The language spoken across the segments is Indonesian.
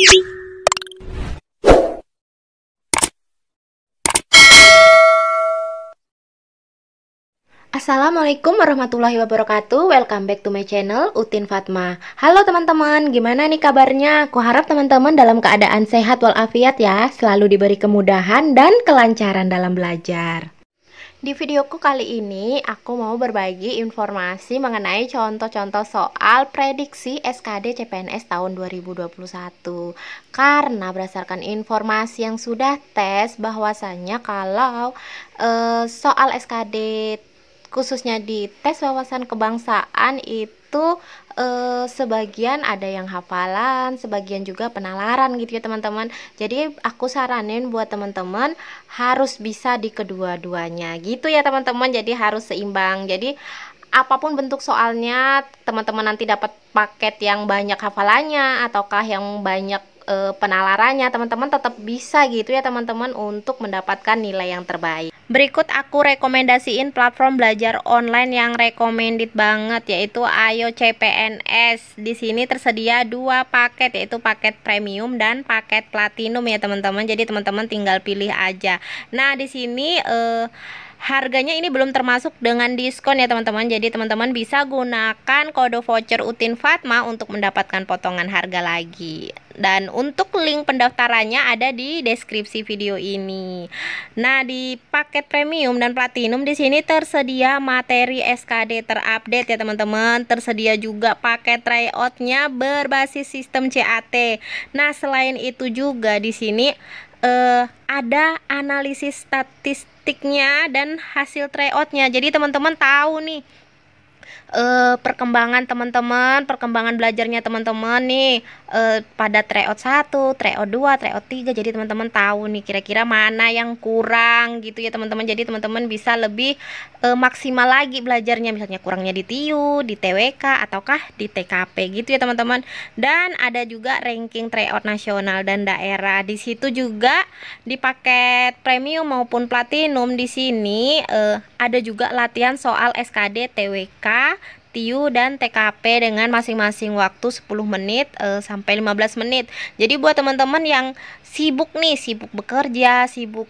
Assalamualaikum warahmatullahi wabarakatuh. Welcome back to my channel Utin Fatma. Halo teman-teman, gimana nih kabarnya? Aku harap teman-teman dalam keadaan sehat walafiat ya, selalu diberi kemudahan dan kelancaran dalam belajar. Di videoku kali ini aku mau berbagi informasi mengenai contoh-contoh soal prediksi SKD CPNS tahun 2021. Karena berdasarkan informasi yang sudah tes bahwasannya kalau soal SKD khususnya di tes wawasan kebangsaan itu sebagian ada yang hafalan, sebagian juga penalaran gitu ya teman-teman. Jadi aku saranin buat teman-teman harus bisa di kedua-duanya gitu ya teman-teman. Jadi harus seimbang. Jadi apapun bentuk soalnya, teman-teman nanti dapat paket yang banyak hafalannya ataukah yang banyak penalarannya, teman-teman tetap bisa gitu ya teman-teman untuk mendapatkan nilai yang terbaik. Berikut aku rekomendasiin platform belajar online yang recommended banget, yaitu Ayo CPNS. Di sini tersedia dua paket, yaitu paket premium dan paket platinum ya teman-teman. Jadi teman-teman tinggal pilih aja. Nah, di sini harganya ini belum termasuk dengan diskon ya teman-teman. Jadi teman-teman bisa gunakan kode voucher Utin Fatma untuk mendapatkan potongan harga lagi. Dan untuk link pendaftarannya ada di deskripsi video ini. Nah, di paket premium dan platinum di sini tersedia materi SKD terupdate ya teman-teman. Tersedia juga paket tryout-nya berbasis sistem CAT. Nah, selain itu juga di sini ada analisis statistiknya dan hasil tryout-nya. Jadi teman-teman tahu nih perkembangan teman-teman, perkembangan belajarnya teman-teman nih pada tryout 1, tryout 2, tryout 3. Jadi teman-teman tahu nih kira-kira mana yang kurang gitu ya teman-teman. Jadi teman-teman bisa lebih maksimal lagi belajarnya, misalnya kurangnya di TIU, di TWK ataukah di TKP gitu ya teman-teman. Dan ada juga ranking tryout nasional dan daerah. Di situ juga di paket premium maupun platinum di sini ada juga latihan soal SKD, TWK, TIU dan TKP dengan masing-masing waktu 10 menit sampai 15 menit. Jadi buat teman-teman yang sibuk nih, sibuk bekerja, sibuk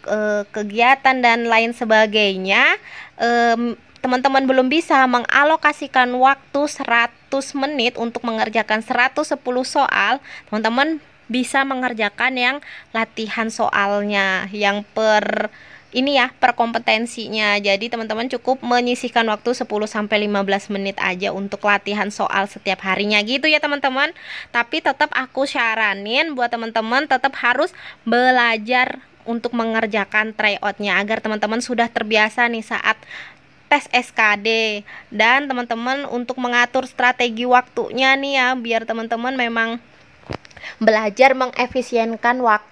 kegiatan dan lain sebagainya, teman-teman belum bisa mengalokasikan waktu 100 menit untuk mengerjakan 110 soal, teman-teman bisa mengerjakan yang latihan soalnya yang per kompetensinya. Jadi teman-teman cukup menyisihkan waktu 10-15 menit aja untuk latihan soal setiap harinya gitu ya teman-teman. Tapi tetap aku syaranin buat teman-teman tetap harus belajar untuk mengerjakan tryout-nya agar teman-teman sudah terbiasa nih saat tes SKD. Dan teman-teman untuk mengatur strategi waktunya nih ya, biar teman-teman memang belajar mengefisienkan waktu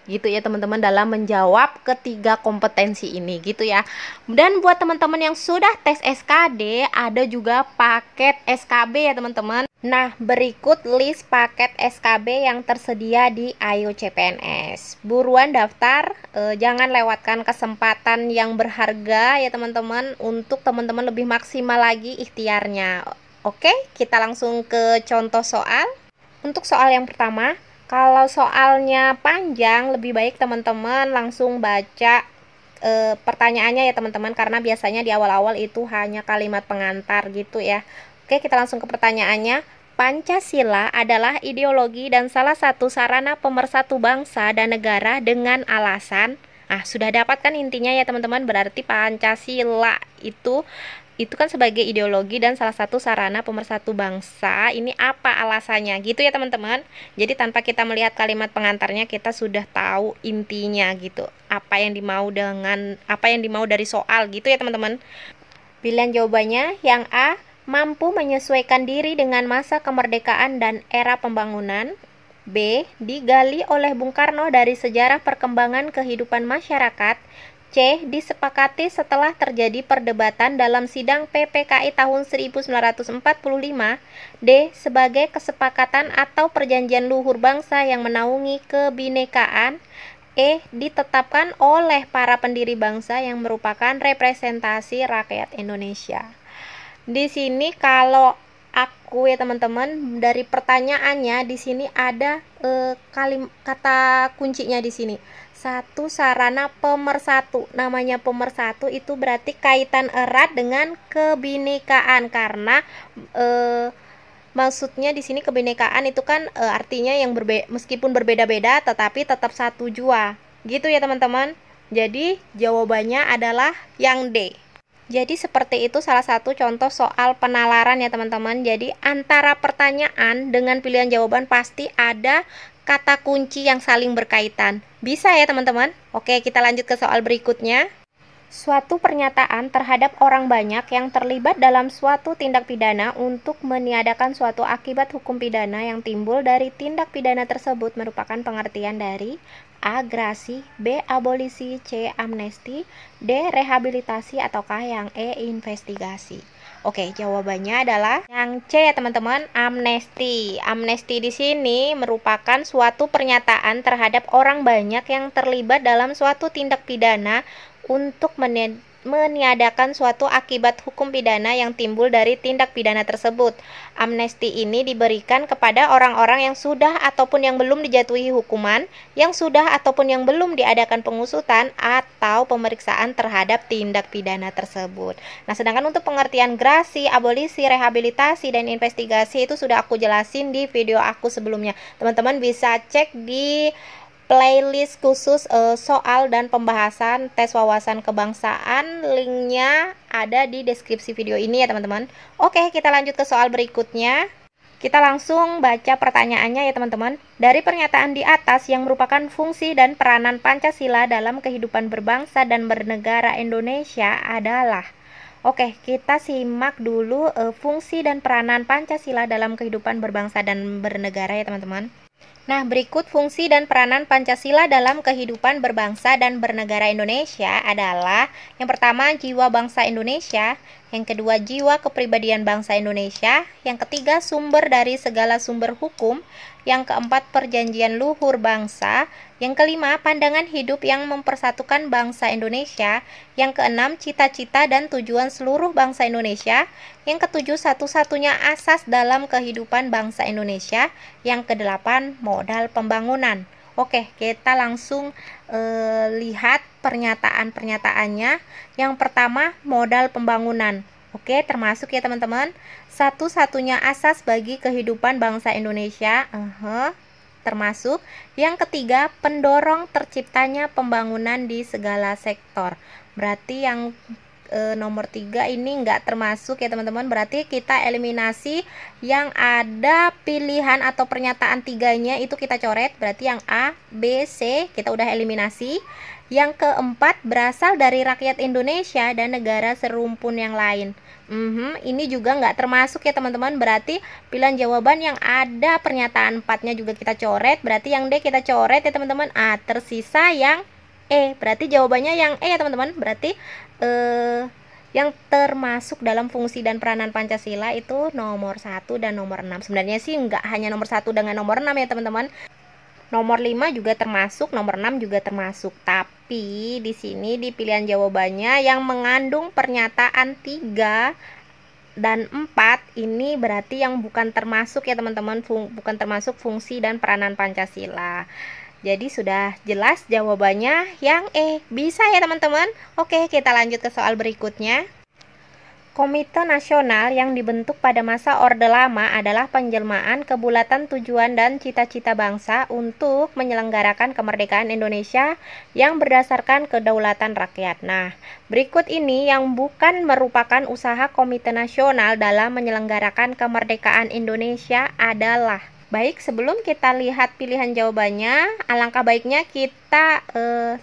gitu ya teman-teman dalam menjawab ketiga kompetensi ini gitu ya. Dan buat teman-teman yang sudah tes SKD ada juga paket SKB ya teman-teman. Nah, berikut list paket SKB yang tersedia di Ayo CPNS. Buruan daftar, jangan lewatkan kesempatan yang berharga ya teman-teman, untuk teman-teman lebih maksimal lagi ikhtiarnya. Oke, kita langsung ke contoh soal. Untuk soal yang pertama, kalau soalnya panjang, lebih baik teman-teman langsung baca pertanyaannya ya teman-teman, karena biasanya di awal-awal itu hanya kalimat pengantar gitu ya. Oke, kita langsung ke pertanyaannya. Pancasila adalah ideologi dan salah satu sarana pemersatu bangsa dan negara dengan alasan. Sudah dapat kan intinya ya teman-teman, berarti Pancasila itu kan sebagai ideologi dan salah satu sarana pemersatu bangsa. Ini apa alasannya gitu ya teman-teman. Jadi tanpa kita melihat kalimat pengantarnya kita sudah tahu intinya gitu, apa yang dimau dari soal gitu ya teman-teman. Pilihan jawabannya yang A, mampu menyesuaikan diri dengan masa kemerdekaan dan era pembangunan. B, digali oleh Bung Karno dari sejarah perkembangan kehidupan masyarakat. C, disepakati setelah terjadi perdebatan dalam sidang PPKI tahun 1945. D, sebagai kesepakatan atau perjanjian luhur bangsa yang menaungi kebinekaan. E, ditetapkan oleh para pendiri bangsa yang merupakan representasi rakyat Indonesia. Di sini kalau aku ya teman-teman, dari pertanyaannya di sini ada kata kuncinya di sini. Satu sarana pemersatu. Namanya pemersatu itu berarti kaitan erat dengan kebinekaan, karena maksudnya di sini kebinekaan itu kan artinya yang meskipun berbeda-beda tetapi tetap satu jua. Gitu ya teman-teman. Jadi jawabannya adalah yang D. Jadi seperti itu salah satu contoh soal penalaran ya teman-teman. Jadi antara pertanyaan dengan pilihan jawaban pasti ada kata kunci yang saling berkaitan. Bisa ya teman-teman? Oke, kita lanjut ke soal berikutnya. Suatu pernyataan terhadap orang banyak yang terlibat dalam suatu tindak pidana untuk meniadakan suatu akibat hukum pidana yang timbul dari tindak pidana tersebut merupakan pengertian dari A. Grasi, B. Abolisi, C. Amnesti, D. Rehabilitasi, ataukah yang E. Investigasi. Oke, jawabannya adalah yang C ya teman-teman, amnesti. Amnesti di sini merupakan suatu pernyataan terhadap orang banyak yang terlibat dalam suatu tindak pidana untuk meniadakan suatu akibat hukum pidana yang timbul dari tindak pidana tersebut. Amnesti ini diberikan kepada orang-orang yang sudah ataupun yang belum dijatuhi hukuman, yang sudah ataupun yang belum diadakan pengusutan atau pemeriksaan terhadap tindak pidana tersebut. Nah, sedangkan untuk pengertian grasi, abolisi, rehabilitasi, dan investigasi itu sudah aku jelasin di video aku sebelumnya. Teman-teman bisa cek di playlist khusus soal dan pembahasan tes wawasan kebangsaan, linknya ada di deskripsi video ini ya teman-teman. Oke, kita lanjut ke soal berikutnya. Kita langsung baca pertanyaannya ya teman-teman. Dari pernyataan di atas yang merupakan fungsi dan peranan Pancasila dalam kehidupan berbangsa dan bernegara Indonesia adalah. Oke, kita simak dulu fungsi dan peranan Pancasila dalam kehidupan berbangsa dan bernegara ya teman-teman. Nah, berikut fungsi dan peranan Pancasila dalam kehidupan berbangsa dan bernegara Indonesia adalah yang pertama, jiwa bangsa Indonesia, yang kedua, jiwa kepribadian bangsa Indonesia, yang ketiga, sumber dari segala sumber hukum, yang keempat, perjanjian luhur bangsa, yang kelima, pandangan hidup yang mempersatukan bangsa Indonesia, yang keenam, cita-cita dan tujuan seluruh bangsa Indonesia, yang ketujuh, satu-satunya asas dalam kehidupan bangsa Indonesia, yang kedelapan, modal pembangunan. Oke, kita langsung lihat pernyataan-pernyataannya. Yang pertama, modal pembangunan. Oke, termasuk ya teman-teman, satu-satunya asas bagi kehidupan bangsa Indonesia. Termasuk. Yang ketiga, pendorong terciptanya pembangunan di segala sektor. Berarti yang nomor 3 ini nggak termasuk ya teman-teman. Berarti kita eliminasi yang ada pilihan atau pernyataan 3-nya itu kita coret. Berarti yang A, B, C kita udah eliminasi. Yang keempat, berasal dari rakyat Indonesia dan negara serumpun yang lain. Ini juga nggak termasuk ya teman-teman. Berarti pilihan jawaban yang ada pernyataan 4-nya juga kita coret. Berarti yang D kita coret ya teman-teman. Tersisa yang E. Berarti jawabannya yang E ya teman-teman. Berarti yang termasuk dalam fungsi dan peranan Pancasila itu nomor 1 dan nomor 6. Sebenarnya sih nggak hanya nomor 1 dengan nomor 6 ya teman-teman. Nomor 5 juga termasuk, nomor 6 juga termasuk. Tapi di sini di pilihan jawabannya yang mengandung pernyataan 3 dan 4 ini berarti yang bukan termasuk ya teman-teman, bukan termasuk fungsi dan peranan Pancasila. Jadi sudah jelas jawabannya yang E. Bisa ya teman-teman? Oke, kita lanjut ke soal berikutnya. Komite Nasional yang dibentuk pada masa Orde Lama adalah penjelmaan kebulatan tujuan dan cita-cita bangsa untuk menyelenggarakan kemerdekaan Indonesia yang berdasarkan kedaulatan rakyat. Nah, berikut ini yang bukan merupakan usaha Komite Nasional dalam menyelenggarakan kemerdekaan Indonesia adalah. Baik, sebelum kita lihat pilihan jawabannya, alangkah baiknya kita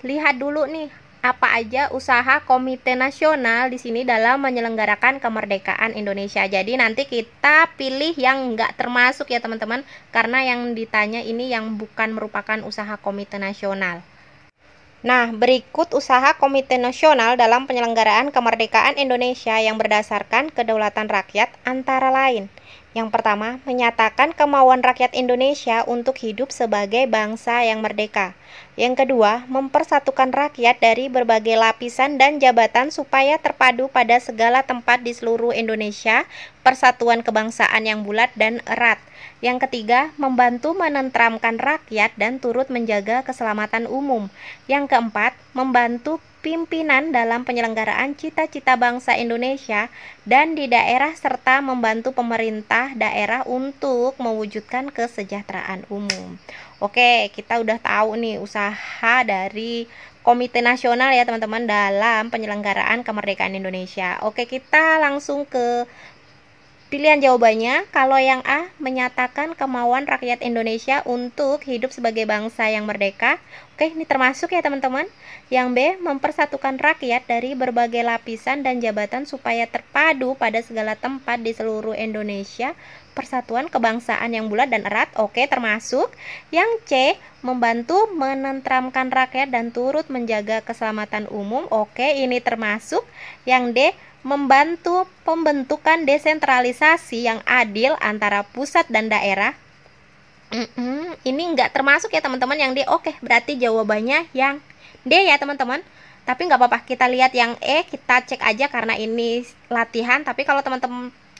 lihat dulu nih apa aja usaha Komite Nasional di sini dalam menyelenggarakan kemerdekaan Indonesia. Jadi nanti kita pilih yang nggak termasuk ya teman-teman, karena yang ditanya ini yang bukan merupakan usaha Komite Nasional. Nah, berikut usaha Komite Nasional dalam penyelenggaraan kemerdekaan Indonesia yang berdasarkan kedaulatan rakyat antara lain. Yang pertama, menyatakan kemauan rakyat Indonesia untuk hidup sebagai bangsa yang merdeka. Yang kedua, mempersatukan rakyat dari berbagai lapisan dan jabatan supaya terpadu pada segala tempat di seluruh Indonesia, persatuan kebangsaan yang bulat dan erat. Yang ketiga, membantu menenteramkan rakyat dan turut menjaga keselamatan umum. Yang keempat, membantu pimpinan dalam penyelenggaraan cita-cita bangsa Indonesia dan di daerah serta membantu pemerintah daerah untuk mewujudkan kesejahteraan umum. Oke, kita udah tahu nih usaha dari Komite Nasional ya teman-teman dalam penyelenggaraan kemerdekaan Indonesia. Oke, kita langsung ke pilihan jawabannya. Kalau yang A, menyatakan kemauan rakyat Indonesia untuk hidup sebagai bangsa yang merdeka. Oke, ini termasuk ya teman-teman. Yang B, mempersatukan rakyat dari berbagai lapisan dan jabatan supaya terpadu pada segala tempat di seluruh Indonesia, persatuan kebangsaan yang bulat dan erat. Oke, termasuk. Yang C, membantu menenteramkan rakyat dan turut menjaga keselamatan umum. Oke, ini termasuk. Yang D, membantu pembentukan desentralisasi yang adil antara pusat dan daerah. Ini enggak termasuk ya teman-teman yang D. Oke, berarti jawabannya yang D ya teman-teman. Tapi nggak apa-apa, kita lihat yang E, kita cek aja karena ini latihan. Tapi kalau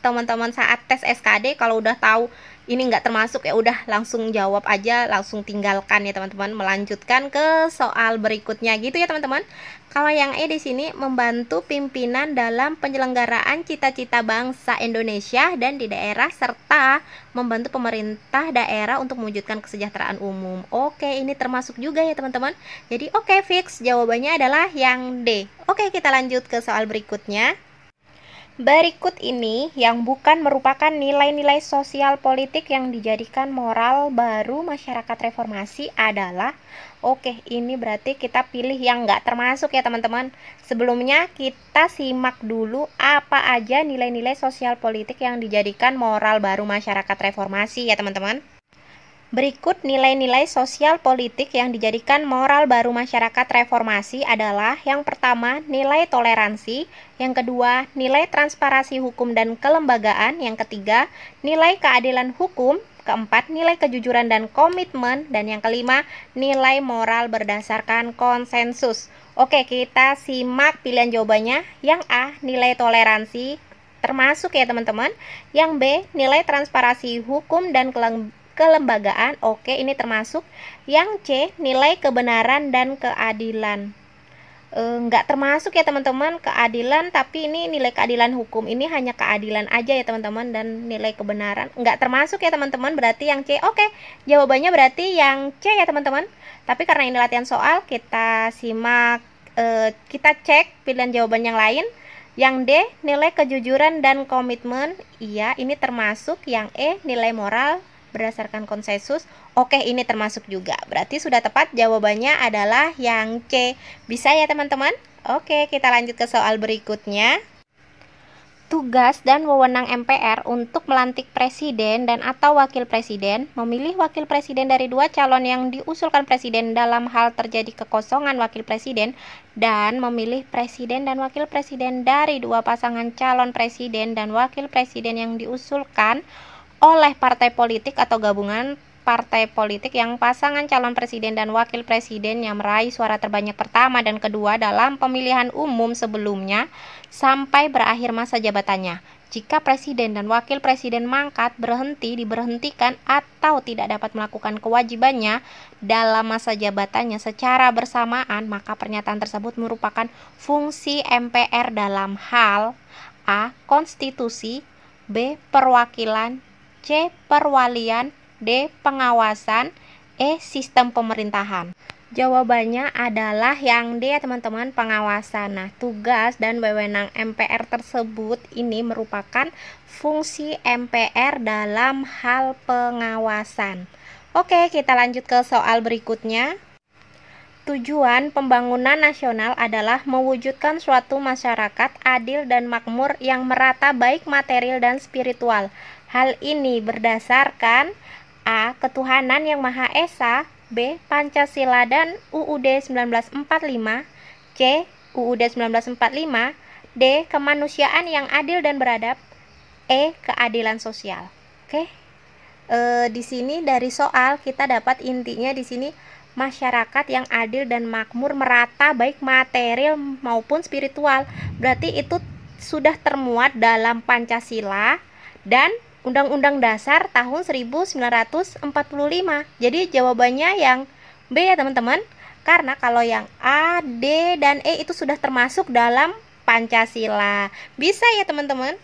teman-teman saat tes SKD kalau udah tahu ini nggak termasuk ya udah langsung jawab aja, langsung tinggalkan ya teman-teman, melanjutkan ke soal berikutnya gitu ya teman-teman. Kalau yang E di sini membantu pimpinan dalam penyelenggaraan cita-cita bangsa Indonesia dan di daerah serta membantu pemerintah daerah untuk mewujudkan kesejahteraan umum. Oke, ini termasuk juga ya teman-teman. Jadi oke, fix jawabannya adalah yang D. Oke, kita lanjut ke soal berikutnya. Berikut ini yang bukan merupakan nilai-nilai sosial politik yang dijadikan moral baru masyarakat reformasi adalah. Oke, ini berarti kita pilih yang nggak termasuk ya teman-teman. Sebelumnya kita simak dulu apa aja nilai-nilai sosial politik yang dijadikan moral baru masyarakat reformasi ya teman-teman. Berikut nilai-nilai sosial politik yang dijadikan moral baru masyarakat reformasi adalah yang pertama, nilai toleransi, yang kedua, nilai transparansi hukum dan kelembagaan, yang ketiga, nilai keadilan hukum, keempat, nilai kejujuran dan komitmen, dan yang kelima, nilai moral berdasarkan konsensus. Oke, kita simak pilihan jawabannya. Yang A, nilai toleransi, termasuk ya teman-teman. Yang B, nilai transparansi hukum dan kelembagaan. Oke, ini termasuk. Yang C, nilai kebenaran dan keadilan. Nggak termasuk ya teman-teman keadilan, tapi ini nilai keadilan hukum. Ini hanya keadilan aja ya teman-teman, dan nilai kebenaran nggak termasuk ya teman-teman, berarti yang C. Oke, jawabannya berarti yang C ya teman-teman. Tapi karena ini latihan soal, kita simak, kita cek pilihan jawaban yang lain. Yang D, nilai kejujuran dan komitmen. Iya, ini termasuk. Yang E, nilai moral berdasarkan konsensus. Oke, ini termasuk juga. Berarti sudah tepat, jawabannya adalah yang C. Bisa ya teman-teman? Oke, kita lanjut ke soal berikutnya. Tugas dan wewenang MPR untuk melantik presiden dan atau wakil presiden, memilih wakil presiden dari dua calon yang diusulkan presiden dalam hal terjadi kekosongan wakil presiden, dan memilih presiden dan wakil presiden dari dua pasangan calon presiden dan wakil presiden yang diusulkan oleh partai politik atau gabungan partai politik yang pasangan calon presiden dan wakil presiden yang meraih suara terbanyak pertama dan kedua dalam pemilihan umum sebelumnya sampai berakhir masa jabatannya. Jika presiden dan wakil presiden mangkat, berhenti, diberhentikan, atau tidak dapat melakukan kewajibannya dalam masa jabatannya secara bersamaan, maka pernyataan tersebut merupakan fungsi MPR dalam hal A. Konstitusi, B. Perwakilan, C. Perwalian, D. Pengawasan, E. Sistem pemerintahan. Jawabannya adalah yang D ya teman-teman, pengawasan. Nah, tugas dan wewenang MPR tersebut ini merupakan fungsi MPR dalam hal pengawasan. Oke, kita lanjut ke soal berikutnya. Tujuan pembangunan nasional adalah mewujudkan suatu masyarakat adil dan makmur yang merata baik material dan spiritual. Hal ini berdasarkan A. Ketuhanan yang Maha Esa, B. Pancasila dan UUD 1945, C. UUD 1945, D. Kemanusiaan yang adil dan beradab, E. Keadilan sosial. Oke, Di sini dari soal kita dapat intinya di sini masyarakat yang adil dan makmur merata baik material maupun spiritual. Berarti itu sudah termuat dalam Pancasila dan Undang-Undang Dasar tahun 1945. Jadi jawabannya yang B ya teman-teman. Karena kalau yang A, D, dan E itu sudah termasuk dalam Pancasila. Bisa ya teman-teman?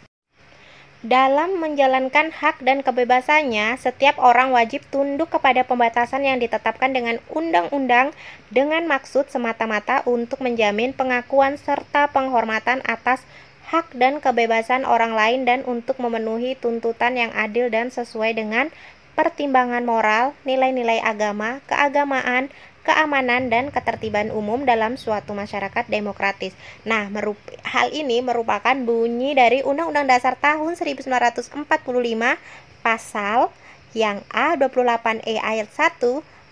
Dalam menjalankan hak dan kebebasannya, setiap orang wajib tunduk kepada pembatasan yang ditetapkan dengan undang-undang dengan maksud semata-mata untuk menjamin pengakuan serta penghormatan atas hak dan kebebasan orang lain dan untuk memenuhi tuntutan yang adil dan sesuai dengan pertimbangan moral, nilai-nilai agama, keagamaan, keamanan, dan ketertiban umum dalam suatu masyarakat demokratis. Nah, hal ini merupakan bunyi dari Undang-Undang Dasar tahun 1945 pasal yang A 28E ayat 1,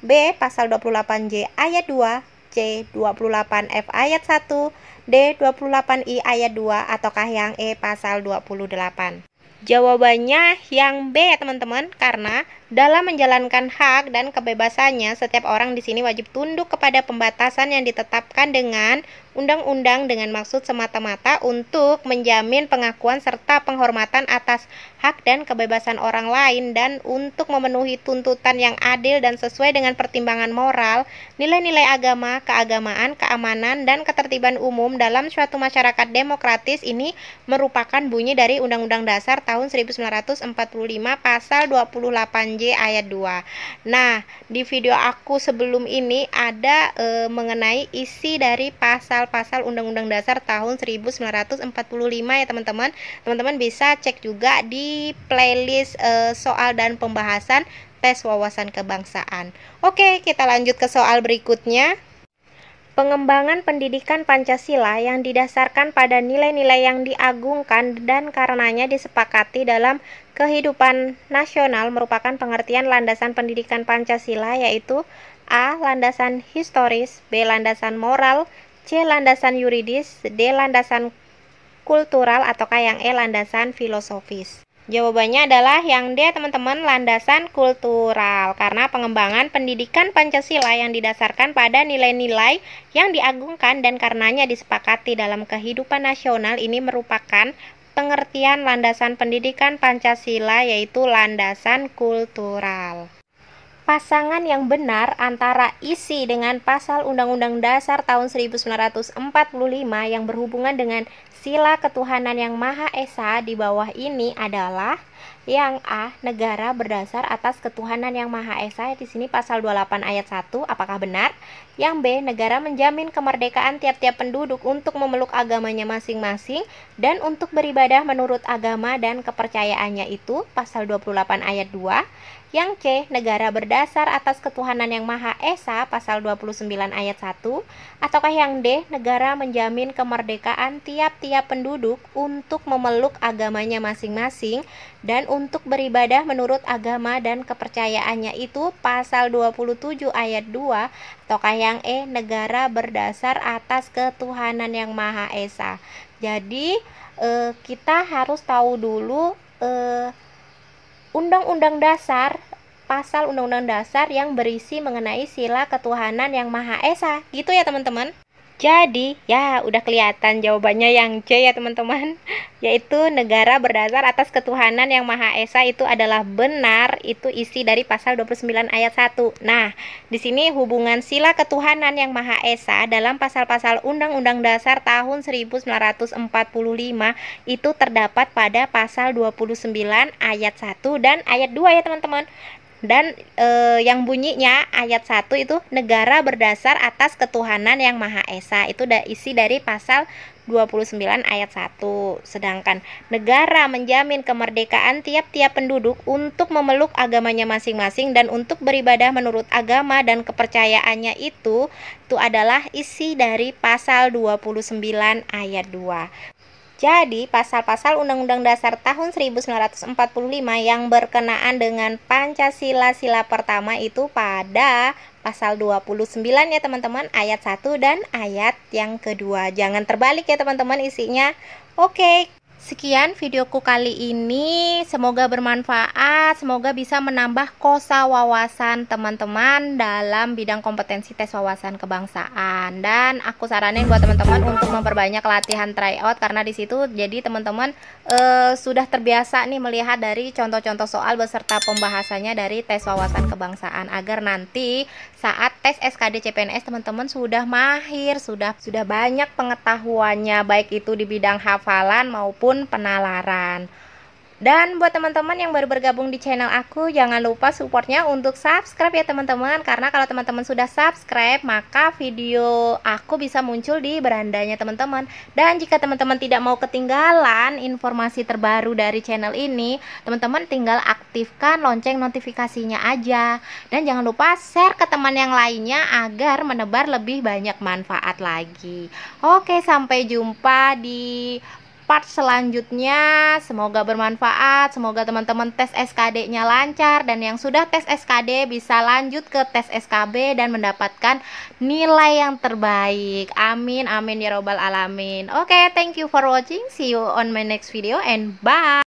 B pasal 28J ayat 2, C 28F ayat 1, D 28I ayat 2, ataukah yang E pasal 28. Jawabannya yang B ya teman-teman, karena dalam menjalankan hak dan kebebasannya setiap orang di sini wajib tunduk kepada pembatasan yang ditetapkan dengan undang-undang dengan maksud semata-mata untuk menjamin pengakuan serta penghormatan atas hak dan kebebasan orang lain dan untuk memenuhi tuntutan yang adil dan sesuai dengan pertimbangan moral, nilai-nilai agama, keagamaan, keamanan, dan ketertiban umum dalam suatu masyarakat demokratis. Ini merupakan bunyi dari Undang-Undang Dasar tahun 1945 pasal 28J ayat 2. Nah, di video aku sebelum ini ada mengenai isi dari pasal-pasal Undang-Undang Dasar tahun 1945 ya teman-teman. Teman-teman bisa cek juga di playlist soal dan pembahasan tes wawasan kebangsaan. Oke, kita lanjut ke soal berikutnya. Pengembangan pendidikan Pancasila yang didasarkan pada nilai-nilai yang diagungkan dan karenanya disepakati dalam kehidupan nasional merupakan pengertian landasan pendidikan Pancasila, yaitu A. Landasan historis, B. Landasan moral, C. Landasan yuridis, D. Landasan kultural, ataukah yang E. Landasan filosofis. Jawabannya adalah yang D teman-teman, landasan kultural, karena pengembangan pendidikan Pancasila yang didasarkan pada nilai-nilai yang diagungkan dan karenanya disepakati dalam kehidupan nasional ini merupakan pengertian landasan pendidikan Pancasila, yaitu landasan kultural. Pasangan yang benar antara isi dengan pasal Undang-Undang Dasar tahun 1945 yang berhubungan dengan sila ketuhanan yang Maha Esa di bawah ini adalah yang A. Negara berdasar atas ketuhanan yang Maha Esa, di sini pasal 28 ayat 1, apakah benar? Yang B. Negara menjamin kemerdekaan tiap-tiap penduduk untuk memeluk agamanya masing-masing dan untuk beribadah menurut agama dan kepercayaannya itu, pasal 28 ayat 2. Yang C. Negara berdasar atas ketuhanan yang Maha Esa, pasal 29 ayat 1, ataukah yang D. Negara menjamin kemerdekaan tiap-tiap penduduk untuk memeluk agamanya masing-masing dan untuk beribadah menurut agama dan kepercayaannya itu, pasal 27 ayat 2, ataukah yang E. Negara berdasar atas ketuhanan yang Maha Esa. Jadi kita harus tahu dulu Undang-Undang Dasar, pasal Undang-Undang Dasar yang berisi mengenai sila ketuhanan yang Maha Esa, gitu ya teman-teman. Jadi ya udah kelihatan jawabannya yang C ya teman-teman, yaitu negara berdasar atas ketuhanan yang Maha Esa itu adalah benar, itu isi dari pasal 29 ayat 1. Nah, di sini hubungan sila ketuhanan yang Maha Esa dalam pasal-pasal Undang-Undang Dasar tahun 1945 itu terdapat pada pasal 29 ayat 1 dan ayat 2 ya teman-teman. Dan yang bunyinya ayat 1 itu negara berdasar atas ketuhanan yang Maha Esa, itu isi dari pasal 29 ayat 1. Sedangkan negara menjamin kemerdekaan tiap-tiap penduduk untuk memeluk agamanya masing-masing dan untuk beribadah menurut agama dan kepercayaannya itu adalah isi dari pasal 29 ayat 2. Jadi, pasal-pasal Undang-Undang Dasar tahun 1945 yang berkenaan dengan Pancasila sila pertama itu pada pasal 29 ya teman-teman, ayat 1 dan ayat yang kedua. Jangan terbalik ya teman-teman isinya. Oke. Sekian videoku kali ini, semoga bermanfaat, semoga bisa menambah kosa wawasan teman-teman dalam bidang kompetensi tes wawasan kebangsaan. Dan aku saranin buat teman-teman untuk memperbanyak latihan tryout, karena di situ jadi teman-teman sudah terbiasa nih melihat dari contoh-contoh soal beserta pembahasannya dari tes wawasan kebangsaan, agar nanti saat tes SKD CPNS teman-teman sudah mahir, sudah banyak pengetahuannya, baik itu di bidang hafalan maupun penalaran. Dan buat teman-teman yang baru bergabung di channel aku, jangan lupa supportnya untuk subscribe ya teman-teman, karena kalau teman-teman sudah subscribe maka video aku bisa muncul di berandanya teman-teman. Dan jika teman-teman tidak mau ketinggalan informasi terbaru dari channel ini, teman-teman tinggal aktifkan lonceng notifikasinya aja. Dan jangan lupa share ke teman yang lainnya agar menebar lebih banyak manfaat lagi. Oke, sampai jumpa di part selanjutnya. Semoga bermanfaat, semoga teman-teman tes SKD-nya lancar, dan yang sudah tes SKD bisa lanjut ke tes SKB dan mendapatkan nilai yang terbaik. Amin amin ya robbal alamin. Oke, thank you for watching, see you on my next video and bye.